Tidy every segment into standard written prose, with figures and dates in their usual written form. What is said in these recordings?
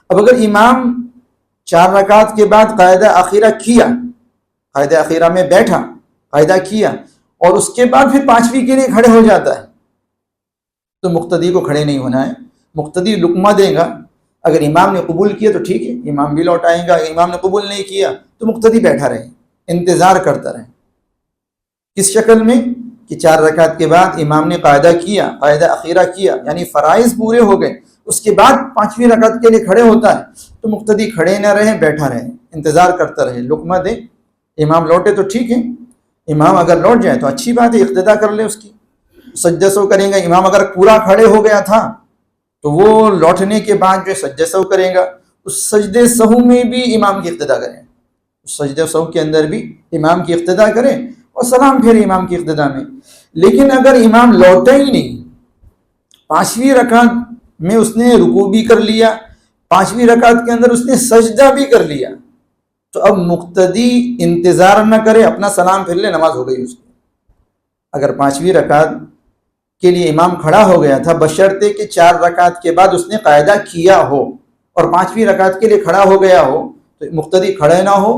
اب اگر امام 4 رکعت کے بعد قاعدہ اخیرہ کیا، قاعدہ اخیرہ میں بیٹھا، قاعدہ کیا، اور اس کے بعد پھر 5ویں کے لیے کھڑے ہو جاتا ہے، تو مقتدی کو کھڑے نہیں ہونا ہے، مقتدی لقمہ دے گا۔ اگر امام نے قبول کیا تو ٹھیک ہے، امام بھی لوٹ آئیں گا، اگر امام نے قبول نہیں کیا تو مقتدی بیٹھا رہے، انتظار کرتا رہے۔ کس شکل میں؟ کہ 4 رکعت کے بعد امام نے قاعدہ کیا، قاعدہ اخیرہ کیا، یعنی فرائض پورے ہو گئے، اس کے بعد 5ویں رکعت کے لیے کھڑے ہوتا ہے، تو مقتدی کھڑے نہ رہے، بیٹھا رہے، انتظار کرتا رہے، لقمہ دے۔ امام لوٹے تو ٹھیک ہے، امام اگر لوٹ جائے تو اچھی بات ہے، اقتدا کر لے اس کی، سجدہ سہو کریں گا۔ امام اگر پورا کھڑے ہو گیا تھا تو وہ لوٹنے کے بعد جو سجدہ سہو کرے گا، اس سجدہ سہو میں بھی امام کی اقتدا کریں، اس سجدہ سہو کے اندر بھی امام کی اقتدا کریں اور سلام پھیرے امام کی اقتدا میں۔ لیکن اگر امام لوٹا ہی نہیں، 5ویں رکعت میں اس نے رکوع بھی کر لیا، 5ویں رکعت کے اندر اس نے سجدہ بھی کر لیا، تو اب مقتدی انتظار نہ کرے، اپنا سلام پھیر لے، نماز ہو گئی اس کی۔ اگر 5ویں رکعت کے لیے امام کھڑا ہو گیا تھا، بشرطے کہ 4 رکعت کے بعد اس نے قاعدہ کیا ہو اور 5ویں رکعت کے لیے کھڑا ہو گیا ہو، تو مقتدی کھڑے نہ ہو،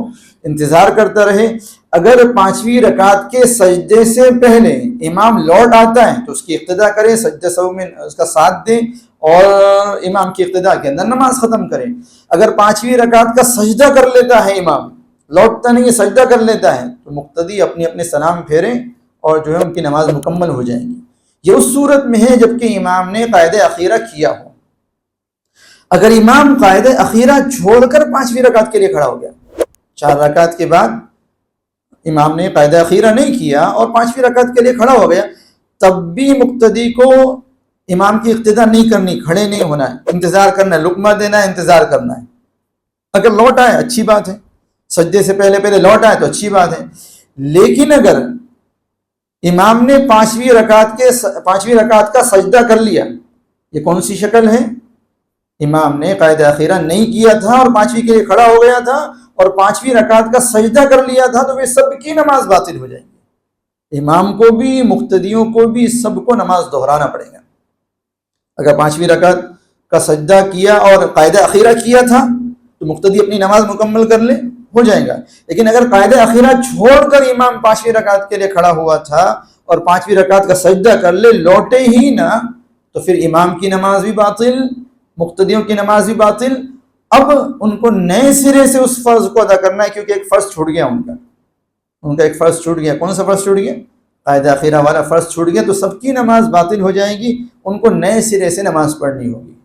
انتظار کرتا رہے۔ اگر 5ویں رکعت کے سجدے سے پہلے امام لوٹ آتا ہے تو اس کی اقتدا کرے، سجدہ سہو میں اس کا ساتھ دے اور امام کی اقتدا کے اندر نماز ختم کرے۔ اگر 5ویں رکعت کا سجدہ کر لیتا ہے امام، لوٹتا نہیں ہے، سجدہ کر لیتا ہے، تو مقتدی اپنے اپنے سلام پھیریں اور جو ہے ان کی نماز مکمل ہو جائیں گی۔ یہ اس صورت میں ہے جبکہ امام نے قاعدہ اخیرہ کیا ہو۔ اگر امام قاعدہ اخیرہ چھوڑ کر 5ویں رکعت کے لیے کھڑا ہو گیا، 4 رکعت کے بعد امام نے قاعدہ اخیرہ نہیں کیا اور 5ویں رکعت کے لیے کھڑا ہو گیا، تب بھی مقتدی کو امام کی اقتدا نہیں کرنی، کھڑے نہیں ہونا ہے، انتظار کرنا ہے، لقمہ دینا ہے، انتظار کرنا ہے۔ اگر لوٹ آئے اچھی بات ہے، سجدے سے پہلے لوٹ آئے تو اچھی بات ہے۔ لیکن اگر امام نے 5ویں رکعت کا سجدہ کر لیا، یہ کون سی شکل ہے؟ امام نے قاعدہ اخیرہ نہیں کیا تھا اور 5ویں کے لیے کھڑا ہو گیا تھا اور 5ویں رکعت کا سجدہ کر لیا تھا، تو وہ سب کی نماز باطل ہو جائے گی، امام کو بھی، مقتدیوں کو بھی، سب کو نماز دہرانا پڑے گا۔ اگر 5ویں رکعت کا سجدہ کیا اور قاعدہ اخیرہ کیا تھا تو مقتدی اپنی نماز مکمل کر لے، ہو جائے گا۔ لیکن اگر قاعدہ اخیرہ چھوڑ کر امام 5ویں رکعت کے لیے کھڑا ہوا تھا اور 5ویں رکعت کا سجدہ کر لے، لوٹے ہی نہ، تو پھر امام کی نماز بھی باطل، مقتدیوں کی نماز بھی باطل۔ اب ان کو نئے سرے سے اس فرض کو ادا کرنا ہے، کیونکہ ایک فرض چھوٹ گیا ان کا ایک فرض چھوٹ گیا۔ کون سا فرض چھوٹ گیا؟ قاعدہ اخیرہ والا فرض چھوٹ گیا، تو سب کی نماز باطل ہو جائے گی، ان کو نئے سرے سے نماز پڑھنی ہوگی۔